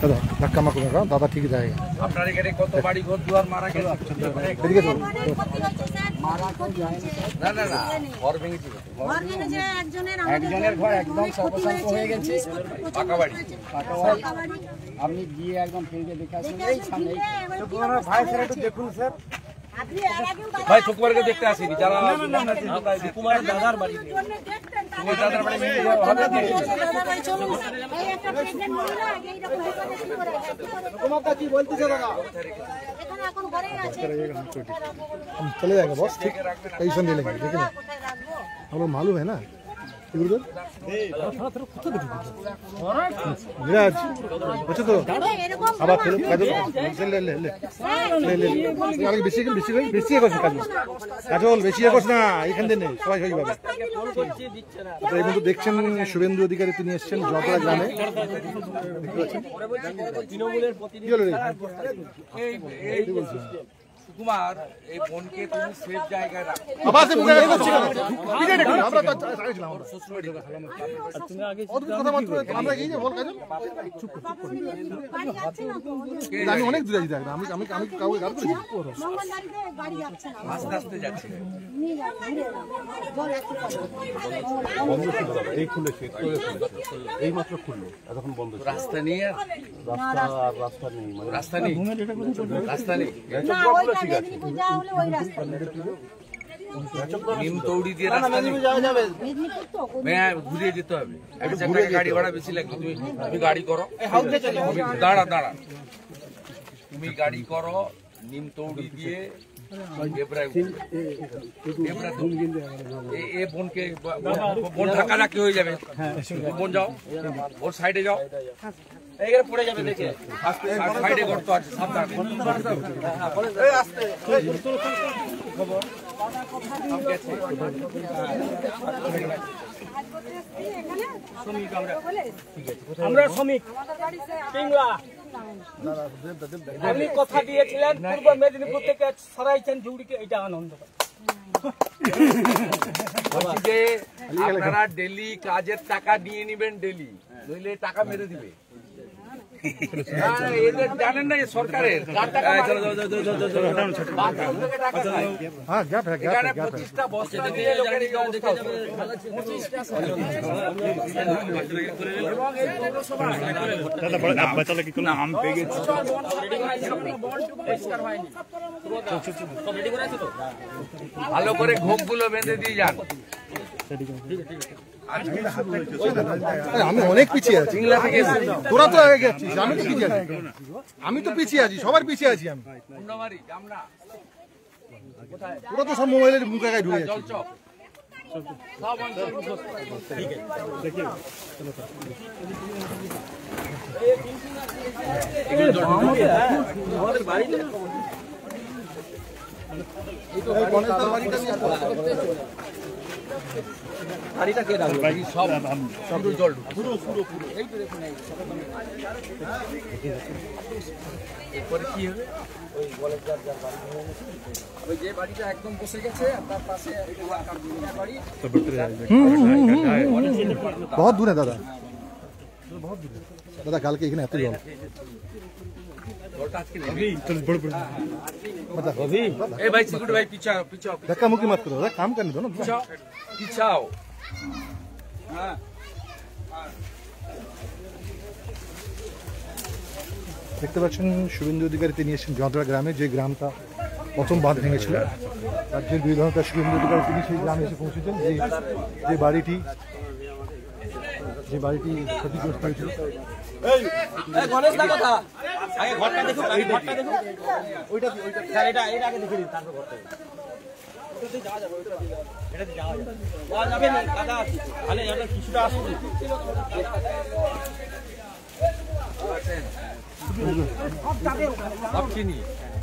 দাদা ধাক্কা মারো না, দাদা ঠিকই যায়। আপনার এখানে কত বাড়ি ঘর দুয়ার মারা গেল? এদিকে তো না না না, ঘর ভেঙেছে, একজনের ঘর একদম সর্বশান্ত হয়ে গেছে, পাকা বাড়ি। আপনি গিয়ে একদম ফিল্ডে দেখে আসুন, এই সামনে। ভাই স্যার একটু দেখুন স্যার। ভাই সুকুমারকে দেখতে আসিনি, যারা সুকুমারের দাদার বাড়ি, দাদার বাড়ি কি বলতেছে দাদা? हम चले जाएंगे बॉस, ठीक, टेंशन नहीं लेंगे, ठीक है ना, हम लोग मालूम है ना इधर मिराज बच्चों तो अब आप खेलो, काजल ले ले ले ले ले আরে বেশি বেশি করছ কাজল বেশি করছ না, এখান থেকে নেই সবাই হই বাবা। তো এই বন্ধু দেখছেন শুভেন্দু অধিকারী, তিনি এসেছেন জগড়া গ্রামে। তৃণমূলের প্রতিনিধি সুকুমার, এই বোনকে তুমি সেফ জায়গায় রাখো। আবার সে মুখে করছি না, বিজয় দেখুন আমরা তো আগে ছিলাম, আমরা শ্বশুরবাড়ি তুমি আগে অদ্ভুত কথা মাত্র আমরা কি বল কাজল, চুপ আমি অনেক দূরে যাই, আমি আমি আমি কাউকে গাল করেছি, আস্তে আস্তে যাচ্ছে। এই খুলেছে, এই মাত্র খুললো, এতক্ষণ বন্ধ ছিল। রাস্তা নিয়ে রাস্তা নেই, মানে রাস্তা নেই, রাস্তা নেই, নিম তৌড়ি দিয়ে রাস্তা নেই, ঘুরিয়ে যেতে হবে। গাড়ি ভাড়া বেশি লাগবে, তুমি গাড়ি করো, দাঁড়া দাঁড়া, তুমি গাড়ি করো, নিম তৌড়ি দিয়ে বোনকে, বোন ঢাকা রাখি হয়ে যাবে, বোন যাও, ওর সাইডে যাও, এইখানে পড়ে যাবে, দেখে সাইডে গর্ত আছে, সাবধান। আমরা শ্রমিক পিংলা, আপনি কথা দিয়েছিলেন পূর্ব মেদিনীপুর থেকে সরাইছেন ঝুড়িকে, এটা আনন্দ। যে আপনারা ডেলি কাজের টাকা নিয়ে নিবেন, ডেলি নইলে টাকা মেরে দিবে। এদের জানেন না সরকারের হ্যাঁ গ্যাপ है গ্যাপ है 25টা বস্তা দিয়ে লোকের এই অবস্থা হবে। ভালো করে ঘোপগুলো বেঁধে দিয়ে যান। আমি অনেক পিছিয়ে আছি, তোরা তো আগে গেছিস, আমি তো পিছিয়ে আছি, আমি তো পিছিয়ে আছি, সবার পিছিয়ে আছি আমি। তোরা তো সব মোবাইলের মুখে গায়ে ঢুকে যাচ্ছিস। গাড়িটা কে রাখবে? সব জল এরপরে কি হবে? ওই বলের যার বাড়ি, ওই যে বাড়িটা একদম বসে গেছে, তার পাশে বাড়ি बहुत दूर है दादा, बहुत दूर है दादा, काल के এখানে এত জল। ए भाई सिक्योरिटी भाई पीछे आओ, पीछे आओ, धक्का मुक्की मत करो दादा, काम करने दो ना, पीछे आओ। দেখতে পাচ্ছেন শুভেন্দু অধিকারী, তিনি এসেছেন জগড়া গ্রামে, যে গ্রামটা প্রথম বাঁধ ভেঙেছিল। রাজ্যের বিরোধী দলনেতা শুভেন্দু অধিকারী তিনি সেই গ্রামে এসে পৌঁছেছেন, যে বাড়িটি ক্ষতিগ্রস্ত হয়েছিল।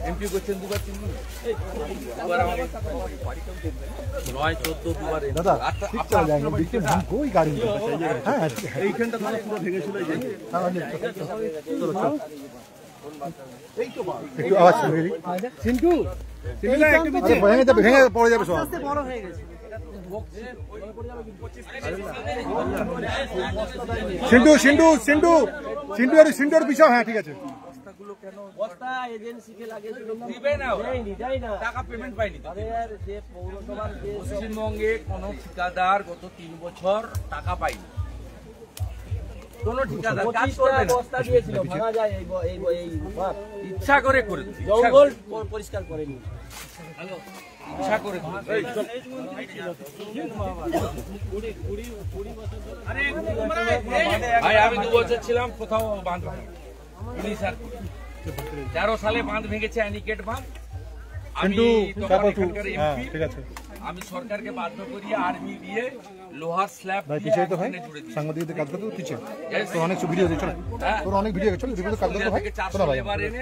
এমপি করছেন দুবার, দাদা ঠিক চলে যায়নি, দেখতে कोई गाड़ी नहीं, হ্যাঁ এইখানটা তাহলে পুরো ভেঙেছিল। একটু আওয়াজ শুনে চিন্টু, ভেঙে পড়ে যাবে, সব বড় হয়ে গেছে। সিন্টু সিন্টু সিন্টু সিন্টুর বিষয়, হ্যাঁ ঠিক আছে। বস্তা এজেন্সিকে লাগিয়েছিল, দিবে না ওরা। দেয়নি, দেয় না। টাকা পেমেন্ট পাইনি তো। আরে আর যে পৌরসভার যে পশ্চিমবঙ্গে কোনো ঠিকাদার গত 3 বছর টাকা পায়নি, কোনো ঠিকাদার কাজ 25টা করবে না, বস্তা দিয়েছিল, ভাঙা যায় এই বাঁধ। ইচ্ছা করে করেছে, জঙ্গল পরিষ্কার করেনি। ইচ্ছা করে করেছে। ভাই আমি 2 বছর ছিলাম, কোথাও বাঁধ ভাঙে 13 সালে বাঁধ ভেঙেছে অ্যানিকেট বাঁধ। আমি তখন এখানকার এমপি, ঠিক আছে আমি সরকারকে বাধ্য করিয়ে আর্মি দিয়ে লোহার স্ল্যাব ভাই, দিয়ে পিছিয়ে তো হয় এখানে জুড়ে দিয়েছি। সাংবাদিকদের কাজ করতে পিছিয়ে Yes. তো অনেক ভিডিও চল, হ্যাঁ। তোর অনেক ভিডিও চল, রিপোর্ট কাজ করতে পুরুলিয়া হয় থেকে 400 শোনা ভাই। লেবার এনে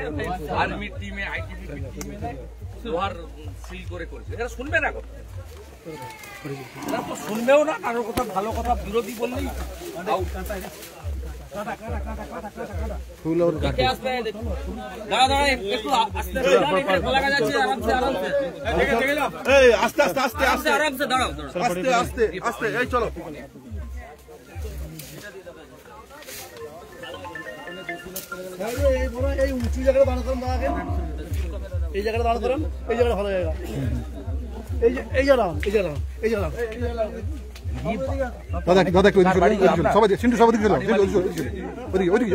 আর্মির টিমে আইটিবিপি টিমে লোহার সিল করে করেছে। এরা শুনবে না কথা, এরা তো শুনবেও না, কারোর কথা ভালো কথা বিরোধী বললেই out। ফুল আর কে আসবে দেখুন, দাঁড়া একটু আস্তে লাগা যাচ্ছে, আরামসে আরামসে এই আস্তে আস্তে আস্তে আস্তে আরামসে দাঁড়াও। আস্তে আস্তে আস্তে এই চলো। এই উঁচু জায়গাটা দাঁড় করেন দাদাকে, এই জায়গাটা দাঁড় করেন, এই জায়গাটা ভালো জায়গা, এই জায়গা দাদা একটু ওইদিকে চলো, সবাই সিন্টু সবাই দিকে চলো,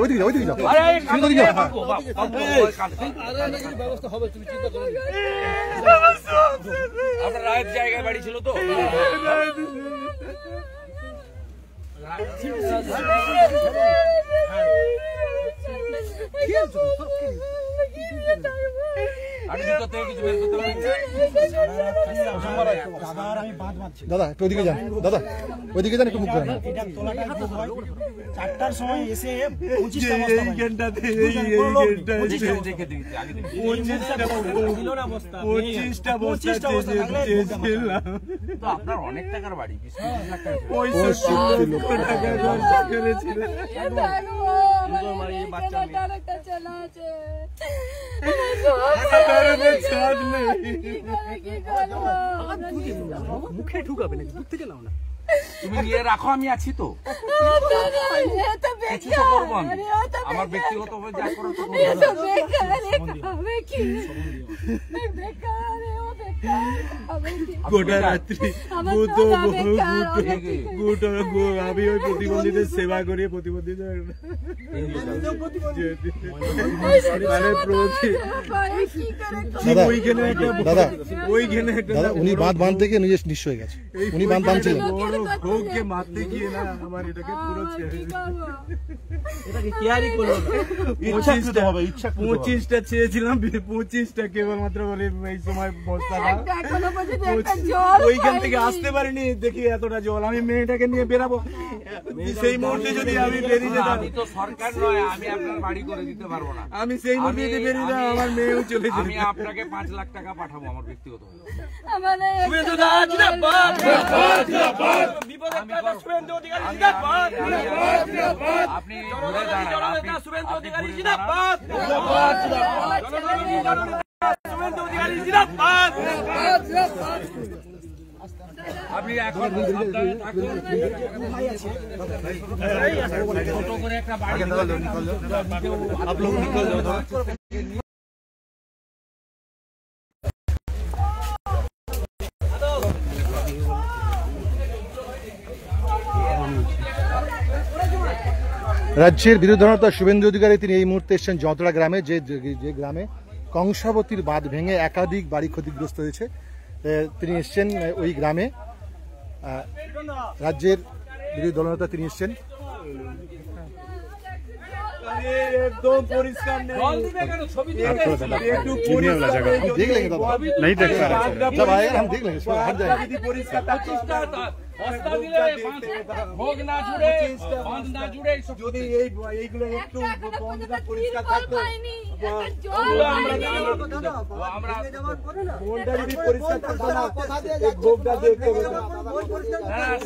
ওইদিকে যাও, আরে সিন্টু ওইদিকে যাও। ব্যবস্থা হবে, তুমি চিন্তা করো না। আপনার রায়ের জায়গায় বাড়ি ছিল তো? আমি ভিতর থেকে কিছু বের করতে পারি? দাদা একটু ওইদিকে যান, দাদা ওইদিকে যান, একটু মুখ করেন। 4টার সময় এসে 25টা বস্তা দেখে দিয়েছি আগে থেকে। 25টা বস্তা চেয়েছিলাম। তো আপনার অনেক টাকার বাড়ি, 20 লাখ টাকা। মুখে ঢুকাবে নাকি, দূর থেকে নাও না। তুমি নিয়ে রাখো, আমি আছি তো, কিছু তো করবো আমি, আমার ব্যক্তিগত ভাবে যা করার তো গোটা রাত্রি আমি ওই প্রতিবন্ধীদের সেবা করি, প্রতিবন্ধীদের ওইখানে একটা দাদা উনি বাঁধ বাঁধতে গিয়ে নিজে নিঃস্ব হয়ে গেছে, উনি বাঁধ বাঁধছিলেন। ভোগকে মারতে গিয়ে না আমার এটাকে পুরো এটাকে কেয়ারই করলো না। 25টা চেয়েছিলাম, 25টা কেবলমাত্র বলে এই সময় বস্তাটা ওইখান থেকে আসতে পারিনি, দেখি এতটা জল, আমি মেয়েটাকে নিয়ে বেরাবো, সেই মুহূর্তে যদি আমি বেরিয়ে যেতাম, আমি তো সরকার নয়, আমি আপনার বাড়ি করে দিতে পারবো না। আমি সেই মুহূর্তে যদি বেরিয়ে যেতাম, আমার মেয়েও চলে যেত। আমি আপনাকে 5 লাখ টাকা পাঠাবো আমার ব্যক্তিগত ভাবে। আপনি ঘুরে দাঁড়ান, আপনি এখন সাবধানে থাকুন। ছোট করে একটা বাড়ি রাজ্যের বিরোধী দলনেতা শুভেন্দু অধিকারী তিনি এই মুহূর্তে এসেছেন যতড়া গ্রামে, যে গ্রামে কংসাবতীর বাঁধ ভেঙে একাধিক বাড়ি ক্ষতিগ্রস্ত হয়েছে। তিনি এসছেন ওই গ্রামে, রাজ্যের বিরোধী দলনেতা তিনি এসছেন। একদম পরিষ্কার নেই, देख लेंगे दादा, नहीं देख पा रहे जब आएगा हम देख लेंगे, हट जाएंगे। পরিষ্কার ভোগ না জুড়ে, বাঁধ না জুড়ে, যদি এইগুলো একটু বন্ধটা পরিষ্কার থাকতো, মনটা যদি পরিষ্কার থাকতো না, এই ভোগটা দেখতে পেতাম।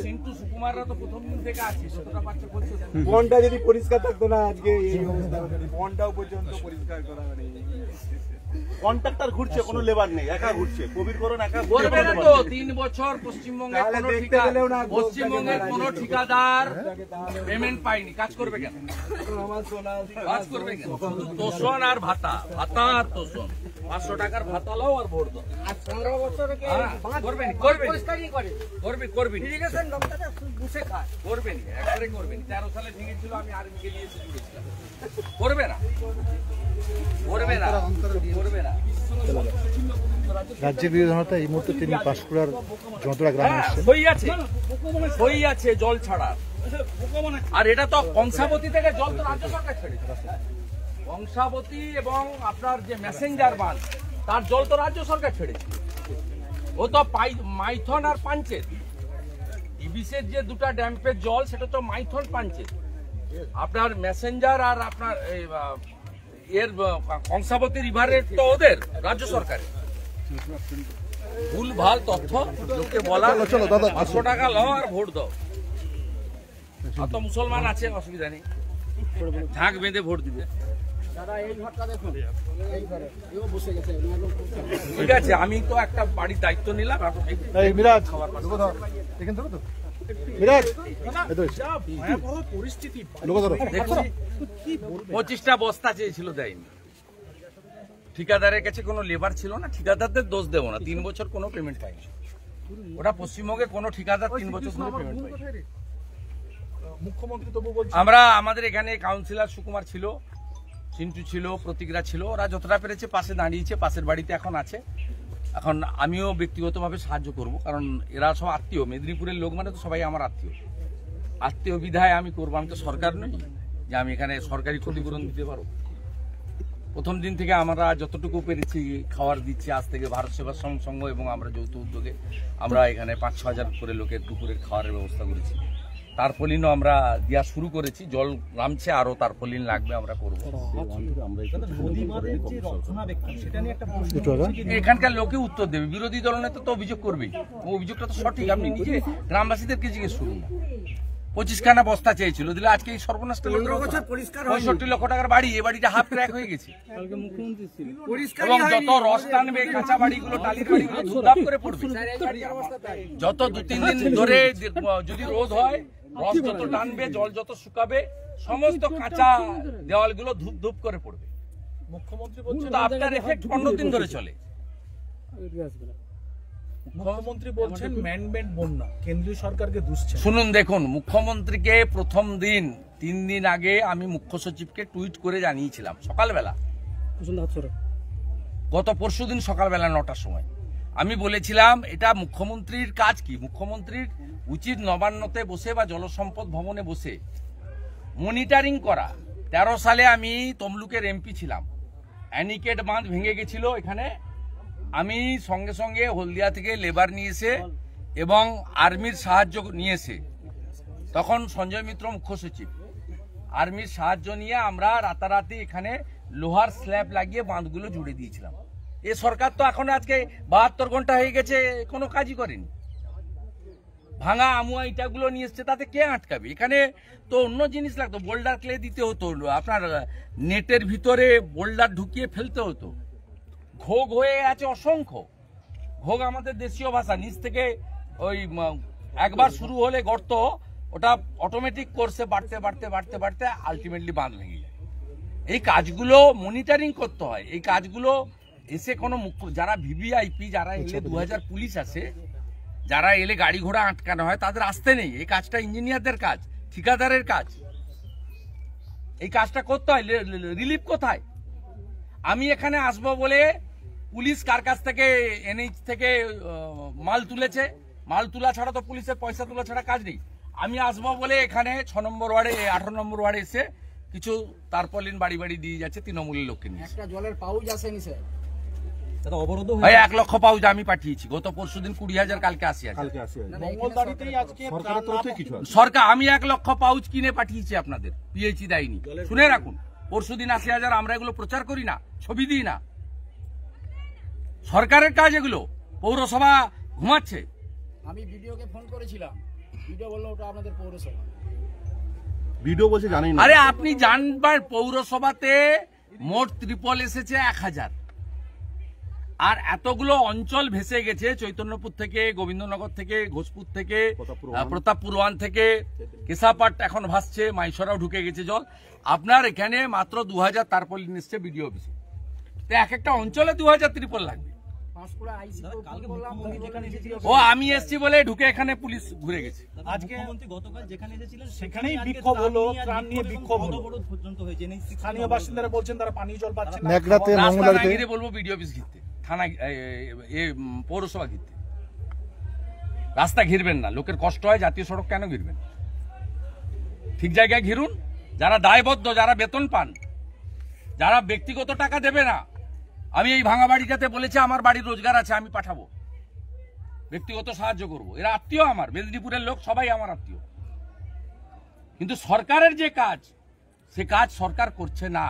সিন্টু সুকুমাররা তো প্রথম দিন থেকে আছে, সেটা বাচ্চা করছে। মনটা যদি পরিষ্কার থাকতো না, আজকে এই অবস্থা হতো না। মনটাও পর্যন্ত পরিষ্কার করা হয়নি। কন্ট্রাক্টর ঘুরছে, কোনো লেবার নেই, একা ঘুরছে। কবির করণ একা করবে না তো 3 বছর পশ্চিমবঙ্গের কোনো ঠিকাদার পেমেন্ট পায়নি, কাজ করবে কেন? কাজ করবে কেন? শুধু তোষণ আর ভাতা আর তোষণ। 500 টাকার ভাতা লাও আর ভোট দাও। করবেনি, একবারে করবেনি। 13 সালে ভেঙেছিল, আমি আর্মিকে নিয়ে এসে ঢুকেছিলাম। করবে না। রাজ্যের বিরোধী এই মুহূর্তে তিনি পাঁশকুড়ার যন্ত্রা গ্রামে এসেছেন। সই আছে জল ছাড়া। আর এটা তো কংসাবতী থেকে জল তো রাজ্য সরকার ছেড়েছে। কংসাবতী এবং আপনার যে মেসেঞ্জার বাঁধ, তার জল তো রাজ্য সরকার ছেড়েছে। ও তো মাইথন আর পাঞ্চেত, ডিবিসের যে দুটা ড্যাম্পের জল, সেটা তো মাইথন পাঞ্চেত। আপনার মেসেঞ্জার আর আপনার এর কংসাবতী রিভারের তো ওদের রাজ্য সরকারের। ভুল ভাল তথ্য লোককে বলা। 500 টাকা লাও আর ভোট দাও। আর তো মুসলমান আছে, অসুবিধা নেই, ঝাঁক বেঁধে ভোট দিবে। ঠিক আছে, আমি তো একটা বাড়ির দায়িত্ব নিলাম। মিরাজ, মিরাজ, 25টা বস্তা চেয়েছিল, দেয়নি। ঠিকাদারের কাছে কোনো লেবার ছিল না, ঠিকাদারদের দোষ দেবো না। 3 বছর কোনো পেমেন্ট পাইনি। ওটা পশ্চিমবঙ্গে কোনো ঠিকাদার 3 বছর ধরে পেমেন্ট পাইনি। মুখ্যমন্ত্রী তবু বলছে, আমাদের এখানে কাউন্সিলর সুকুমার ছিল, চিন্টু ছিল, প্রতীকরা ছিল। ওরা যতটা পেরেছে পাশে দাঁড়িয়েছে, পাশের বাড়িতে এখন আছে। এখন আমিও ব্যক্তিগতভাবে সাহায্য করব, কারণ এরা সব আত্মীয়। মেদিনীপুরের লোক মানে তো সবাই আমার আত্মীয় বিধায় আমি করবো। আমি তো সরকার নই যে আমি এখানে সরকারি ক্ষতিপূরণ দিতে পারবো। প্রথম দিন থেকে আমরা যতটুকু পেরেছি খাবার দিচ্ছি। আজ থেকে ভারত সেবাশ্রম সংঘ এবং আমরা যৌথ উদ্যোগে আমরা এখানে 5-6 হাজার করে লোকের দুপুরের খাওয়ারের ব্যবস্থা করেছি। তারপলিনও আমরা দেওয়া শুরু করেছি, জল নামছে, আরো তারপলিন লাগবে, আমরা করবো। এখানকার লোকে উত্তর দেবে, বিরোধী দলনেতা তো অভিযোগ করবেই। অভিযোগটা তো সঠিক, আপনি নিজে গ্রামবাসীদেরকে জিজ্ঞেস করুন না। 25খানা বস্তা চেয়েছিল, দিলে আজকে এই সর্বনাশটা 65 লক্ষ টাকার বাড়ি, এই বাড়িটা হাফ ক্র্যাক হয়ে গেছে। এবং যত রস টানবে, কাঁচা বাড়িগুলো, টালির বাড়িগুলো ধুপধাপ করে পড়বে। যত 2-3 দিন ধরে যদি রোদ হয়, রস যত টানবে, জল যত শুকাবে, সমস্ত কাঁচা দেওয়ালগুলো ধূপ ধূপ করে পড়বে। মুখ্যমন্ত্রী বলছেন আফটার এফেক্ট 15 দিন ধরে চলে। মুখ্যমন্ত্রী বলছেন ম্যানমেড বন্যা, কেন্দ্রীয় সরকারকে দুষছেন। শুনুন, দেখুন, মুখ্যমন্ত্রীকে প্রথম দিন 3 দিন আগে আমি মুখ্য সচিবকে টুইট করে জানিয়েছিলাম সকালবেলা, গত পরশুদিন সকালবেলা 9টার সময়। আমি বলেছিলাম এটা মুখ্যমন্ত্রীর কাজ কি, মুখ্যমন্ত্রীর উচিত নবান্নতে বসে বা জলসম্পদ ভবনে বসে মনিটরিং করা। 13 সালে আমি তমলুকের এমপি ছিলাম, অ্যানিকেট বাঁধ ভেঙে গেছিল এখানে। আমি সঙ্গে সঙ্গে হলদিয়া থেকে লেবার নিয়ে এসে এবং আর্মির সাহায্য নিয়ে এসে, তখন সঞ্জয় মিত্র মুখ্য সচিব, আর্মির সাহায্য নিয়ে আমরা রাতারাতি এখানে লোহার স্ল্যাব লাগিয়ে বাঁধগুলো জুড়ে দিয়েছিলাম। এ সরকার তো এখন আজকে 72 ঘন্টা হয়ে গেছে, কোনো কাজই করেনি। ভাঙা আমুয়া ইটাগুলো নিয়ে এসছে, তাতে কে আটকাবে? এখানে তো অন্য জিনিস লাগতো, বোল্ডার ক্লে দিতে হতো, আপনার নেটের ভিতরে বোল্ডার ঢুকিয়ে ফেলতে হতো। ঘোগ হয়ে আছে অসংখ্য। ঘোগ আমাদের দেশীয় ভাষা, নিচ থেকে ওই একবার শুরু হলে গর্ত, ওটা অটোমেটিক কোর্সে বাড়তে বাড়তে বাড়তে বাড়তে আলটিমেটলি বাঁধ ভেঙে যায়। এই কাজগুলো মনিটরিং করতে হয়। এই কাজগুলো এসে কোনো যারা ভিভিআইপি, যারা এলে 2000 পুলিশ আসে, যারা এলে গাড়ি ঘোড়া আটকানো হয়, তাদের আসতে নেই। এই কাজটা ইঞ্জিনিয়ারদের কাজ, ঠিকাদারের কাজ। এই কাজটা করতে হয়। রিলিফ কোথায়? আমি এখানে আসবো বলে পুলিশ কার কাছ থেকে, এনএইচ থেকে মাল তুলেছে, মাল তোলা ছাড়া তো পুলিশের পয়সা তোলা ছাড়া কাজ নেই। আমি আসবো বলে এখানে 6 নম্বর ওয়ার্ডে, 18 নম্বর ওয়ার্ডে এসে কিছু তারপলিন বাড়ি বাড়ি দিয়ে যাচ্ছে তৃণমূলের লোককে নিয়ে। একটা জলের পাউচ আসেনি স্যার, অবরোধ 1 লক্ষ পাউচ আমি পাঠিয়েছি। গত পরশুদিন 20,000, কালকে 80,000। সরকার, আমি 1 লক্ষ পাউচ কিনে পাঠিয়েছি আপনাদের, পিএইচই দেয়নি। শুনে রাখুন, পরশুদিন 80,000। আমরা এগুলো প্রচার করি না, ছবি দিই না। সরকারের কাজ এগুলো, পৌরসভা ঘুমাচ্ছে। আমি ভিডিওকে ফোন করেছিলাম, ভিডিও বললো ওটা আপনাদের পৌরসভা। ভিডিও বলছে জানি না। আরে আপনি জানবার, পৌরসভাতে মোট ত্রিপল এসেছে 1000, আর এতগুলো অঞ্চল ভেসে গেছে, চৈতন্যপুর থেকে, গোবিন্দনগর থেকে, ঘোষপুর থেকে, প্রতাপপুর 1 থেকে, কেশাপাট এখন ভাসছে, মাইসরাও ঢুকে গেছে জল। আপনার এখানে মাত্র 2000 তারপলিন এসছে বিডিও অফিসে। তো এক একটা অঞ্চলে 2000 ত্রিপল লাগবে। ও আমি এসছি বলে ঢুকে এখানে পুলিশ ঘুরে গেছে। আজকে গতকাল যেখানে এসেছিলেন সেখানেই বিক্ষোভ হলো, ত্রাণ নিয়ে বিক্ষোভ হলো, পর্যন্ত হয়েছে। স্থানীয় বাসিন্দারা বলছেন তারা পানীয় জল পাচ্ছেন না। নেকড়াতে রাস্তা না মঙ্গলাতে ঘিরে বলবো বিডিও অফিস ঘিরতে, থানা পৌরসভা ঘিরতে। রাস্তা ঘিরবেন না, লোকের কষ্ট হয়, জাতীয় সড়ক কেন ঘিরবেন? ঠিক জায়গায় ঘিরুন। যারা দায়বদ্ধ, যারা বেতন পান, যারা ব্যক্তিগত টাকা দেবে না, আমি এই ভাঙা বাড়িটাতে বলেছি আমার বাড়ির রোজগার আছে, আমি পাঠাবো, ব্যক্তিগত সাহায্য করব। এরা আত্মীয় আমার, মেদিনীপুরের লোক সবাই আমার আত্মীয়। কিন্তু সরকারের যে কাজ, সে কাজ সরকার করছে না।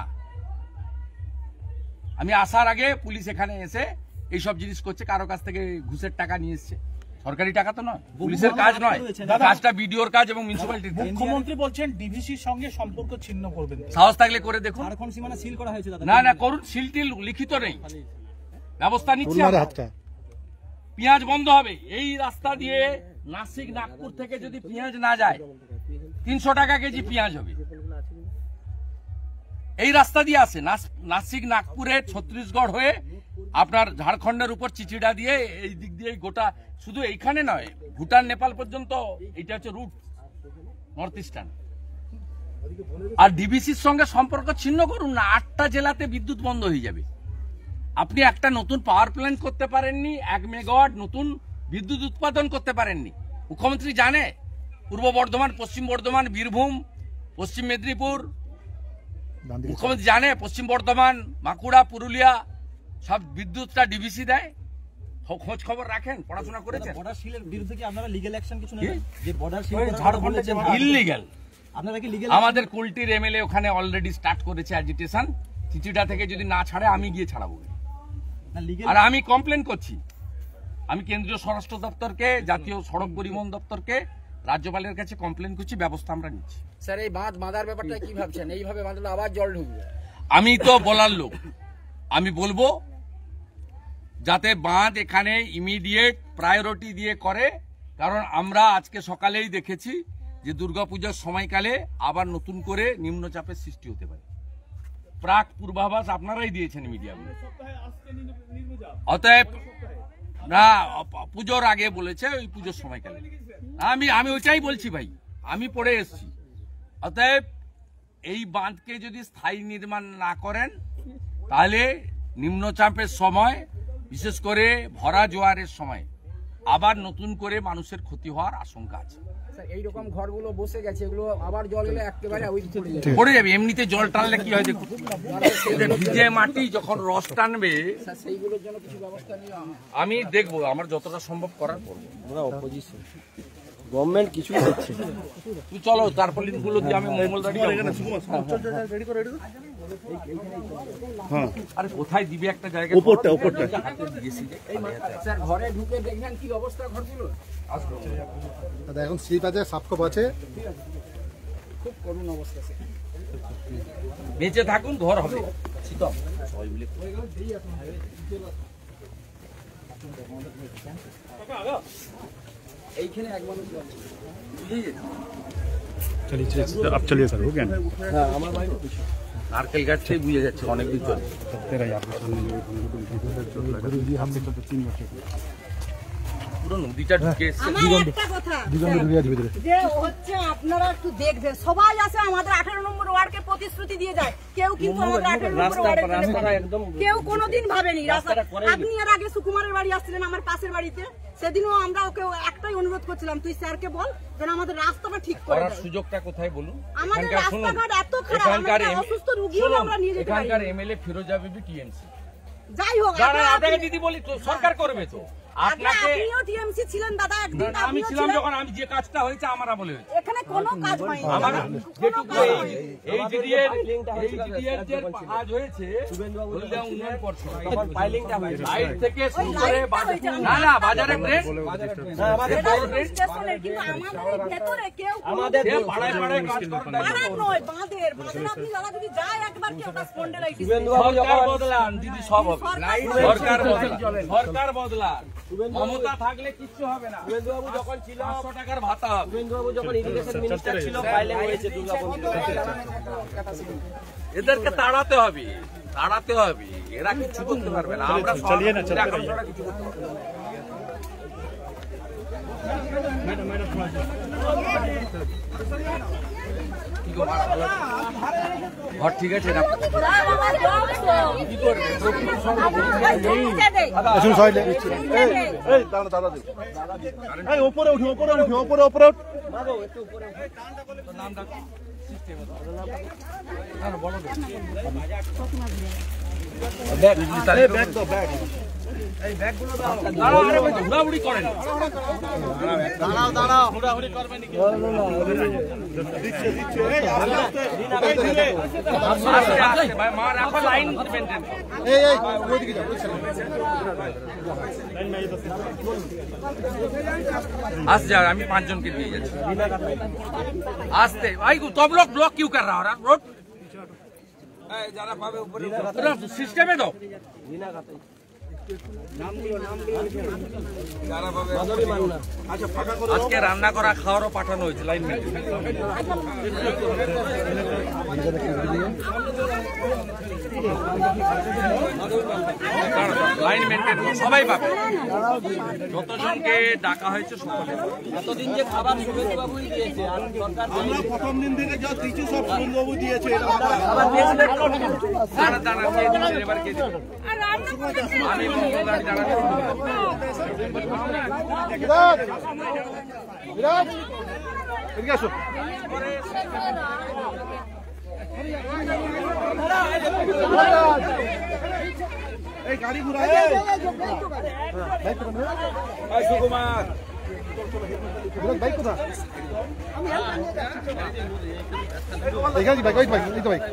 আমি আসার আগে পুলিশ এখানে এসে এইসব জিনিস করছে, কারো কাছ থেকে ঘুষের টাকা নিয়ে এসছে। সরকারি টাকা তো নয়, পুলিশের কাজ নয়, কাজটা বিডিওর কাজ এবং মিউনিসিপ্যালিটির। মুখ্যমন্ত্রী বলছেন ডিভিসির সঙ্গে সম্পর্ক ছিন্ন করবেন। সাহস থাকলে করে দেখুন। ঝাড়খণ্ড সীমানা সিল করা হয়েছে দাদা। না না করুন, সিলটি লিখিত নেই, ব্যবস্থা নিচ্ছে। তুলনার হাতটা পেঁয়াজ বন্ধ হবে। এই রাস্তা দিয়ে নাসিক নাগপুর থেকে যদি পেঁয়াজ না যায়, 300 টাকা কেজি পেঁয়াজ হবে। এই রাস্তা দিয়ে আসে নাসিক নাগপুরে, ছত্তিশগড় হয়ে আপনার ঝাড়খণ্ডের উপর চিচিড়া দিয়ে এই দিক দিয়ে গোটা, শুধু এইখানে নয়, ভুটান নেপাল পর্যন্ত এটা হচ্ছে রুট, নর্থ ইস্টার্ন। আর ডিবিসির সঙ্গে সম্পর্ক ছিন্ন করুন না। 8টা জেলাতে বিদ্যুৎ বন্ধ হয়ে যাবে। আপনি একটা নতুন পাওয়ার প্ল্যান্ট করতে পারেননি, 1 মেগাওয়াট নতুন বিদ্যুৎ উৎপাদন করতে পারেননি। মুখ্যমন্ত্রী জানে পূর্ব বর্ধমান, পশ্চিম বর্ধমান, বীরভূম, পশ্চিম মেদিনীপুর, মুখ্যমন্ত্রী জানে পশ্চিম বর্ধমান, বাঁকুড়া, পুরুলিয়া সব বিদ্যুৎটা ডিবিসি দেয়। খোঁজ খবর রাখেন, পড়াশোনা করেছেন। বর্ডার সিলের বিরুদ্ধে কি আপনারা লিগ্যাল অ্যাকশন কিছু নেবেন? যে বর্ডার সিল ঝাড়খণ্ডে যে ইললিগ্যাল, আপনারা কি লিগ্যাল আমাদের কুলটির এমএলএ ওখানে অলরেডি স্টার্ট করেছে অ্যাজিটেশন। চিঠিটা থেকে যদি না ছাড়ে আমি গিয়ে ছাড়াবো। না লিগ্যাল? আর আমি কমপ্লেন করছি, আমি কেন্দ্রীয় স্বরাষ্ট্র দপ্তরকে, জাতীয় সড়ক পরিবহন দপ্তরকে, রাজ্যপালের কাছে কমপ্লেন করছি, ব্যবস্থা আমরা নিচ্ছি। স্যার এই বাঁধ বাঁধার ব্যাপারটা কি ভাবছেন? এইভাবে বাঁধলে আবার জল ঢুকবে। আমি তো বলার লোক, আমি বলবো যাতে বাঁধ এখানে ইমিডিয়েট প্রায়োরিটি দিয়ে করে। কারণ আমরা আজকে সকালেই দেখেছি যে দুর্গাপূজার সময়কালে আবার নতুন করে নিম্নচাপের সৃষ্টি হতে পারে। প্রাক পূর্বাভাস আপনারাই দিয়েছেন মিডিয়াগুলো। অতএব না, পুজোর আগে বলেছে, ওই পুজোর সময়কালে। আমি ওইটাই বলছি ভাই, আমি পড়ে এসছি। অতএব এই বাঁধকে যদি স্থায়ী নির্মাণ না করেন, তাহলে নিম্নচাপের সময়, বিশেষ করে ভরা জোয়ারের সময় আবার নতুন করে মানুষের ক্ষতি হওয়ার আশঙ্কা আছে। স্যার এইরকম ঘরগুলো বসে গেছে, এগুলো আবার জল এলে একেবারে পড়ে যাবে। এমনিতে জল টানলে কি হয় দেখুন, ভিজে মাটি যখন রস টানবে, স্যার সেইগুলোর জন্য কিছু ব্যবস্থা নিয়ে আমি দেখবো, আমার যতটা সম্ভব করার করবো। গভর্নমেন্ট কিছু দিচ্ছে। তুই চলো, তারপর লিঙ্কগুলো দিয়ে আমি মঙ্গলদারি আরে কোথায় দিবে একটা জায়গা, উপরটা স্যার ঘরে ঢুকে দেখবেন কি অবস্থা ঘরগুলো। দাদা এখন স্লিপ আছে, সাপকপ আছে, খুব করুণ অবস্থা স্যার। বেঁচে থাকুন, ঘর হবে। শীতম সবাই মিলে এইখানে এক মানুষ চলিয়ে স্যার, হ্যাঁ আমার ভাই নারকেল গাছ থেকে বুঝে যাচ্ছে অনেক দিন চলে। পুরো নদীটা ঢুকে এসছে। আমার একটা কথা যে হচ্ছে আপনারা একটু দেখবেন, সবাই আসে আমাদের 18 নম্বর ওয়ার্ডকে প্রতিশ্রুতি দিয়ে যায়, কেউ কিন্তু আমাদের 18 নম্বর ওয়ার্ডে কেউ কোনোদিন ভাবেনি রাস্তা। আপনি এর আগে সুকুমারের বাড়ি আসছিলেন আমার পাশের বাড়িতে, সেদিনও আমরা ওকে একটাই অনুরোধ করছিলাম, তুই স্যারকে বল যেন আমাদের রাস্তাটা ঠিক করে করার দেয়। সুযোগটা কোথায় বলুন? আমাদের এখানকার শুনুন, রাস্তাঘাট এত খারাপ, এখানকার আমরা অসুস্থ রোগীও আমরা নিয়ে যেতে পারি। এখানকার এমএলএ ফিরোজা বিবি টিএমসি। যাই হোক আপনাকে দিদি বলি তো, সরকার করবে তো। আপনাকে আপনিও টিএমসি ছিলেন দাদা একদিন, আমি আপনিও ছিলাম ছিলেন। যখন আমি যে কাজটা হয়েছে আমার আমলে হয়েছে। এখানে কোনো কাজ হয়নি। আমার কোনো কাজ হয়নি। এই জিডিএর যে কাজ হয়েছে হলদিয়া উন্নয়ন পর্ষদ লাইট থেকে শুরু করে না বাজারে ব্রেড আমাদের স্টেশনে কিন্তু আমাদের ভেতরে কেউ আমাদের পাড়ায় পাড়ায় কাজ করে পাড়ার নয়, বাঁধের আপনি দাদা যদি যায় একবার কি ওটা স্পন্ডেলাইটিস। সরকার বদলান দিদি, সব হবে। সরকার বদলান, ক্ষমতা থাকলে কিচ্ছু হবে না। শুভেন্দুবাবু যখন ছিল 500 টাকার ভাতা হবে। শুভেন্দুবাবু যখন ইরিগেশন মিনিস্টার ছিল ফাইলিং হয়েছে দুর্গাপুর। এদেরকে তাড়াতে হবে, তাড়াতে হবে। এরা কিছু করতে পারবে না। আমরা চালিয়ে না, কিছু করতে পারবে না। ঘর ঠিক আছে না কি করবে? আসুন সাইডে এই দাঁড়া দাদা এই উপরে উঠো উপরে উঠো উপরে উপরে উঠ ব্যাগ দাও ব্যাগ ঘোরাঘুরি করেন। দাঁড়াও দাঁড়াও হুড়াহুড়ি করবে নাকি দিচ্ছে দিচ্ছে এই আস্তে আস্তে ভাই, মা রাখো, লাইন মেনটেন করো। এই এই ওইদিকে যাও आस जा, আমি 5 জনকে দিয়ে যাচ্ছি। आस्ते भाई, सब लोग ब्लॉक क्यों कर रहा है रोड? যারা পাবে উপরে সিস্টেমে দাও। আজকে রান্না করা খাওয়ারও পাঠানো হয়েছে লাইন মেনটেন। লাইন মেনটেন সবাই পাবে, যতজনকে ডাকা হয়েছে সকলে। এতদিন যে খাবার শুভেন্দুবাবুই দিয়েছে আর সরকার আমরা প্রথম দিন থেকে যা দিচ্ছি সব শুভেন্দুবাবু দিয়েছে খাবার পেয়েছিলেন দাঁড়া দাঁড়া খেয়ে দিচ্ছি, এবার খেয়ে দিচ্ছি। আমি মঙ্গলবার জানাচ্ছি। বিরাট বিরাট এদিকে আসো এই গাড়ি ঘুরা সুকুমার বাইক কোথায় এইখানে বাইক ওই বাইক এই তো বাইক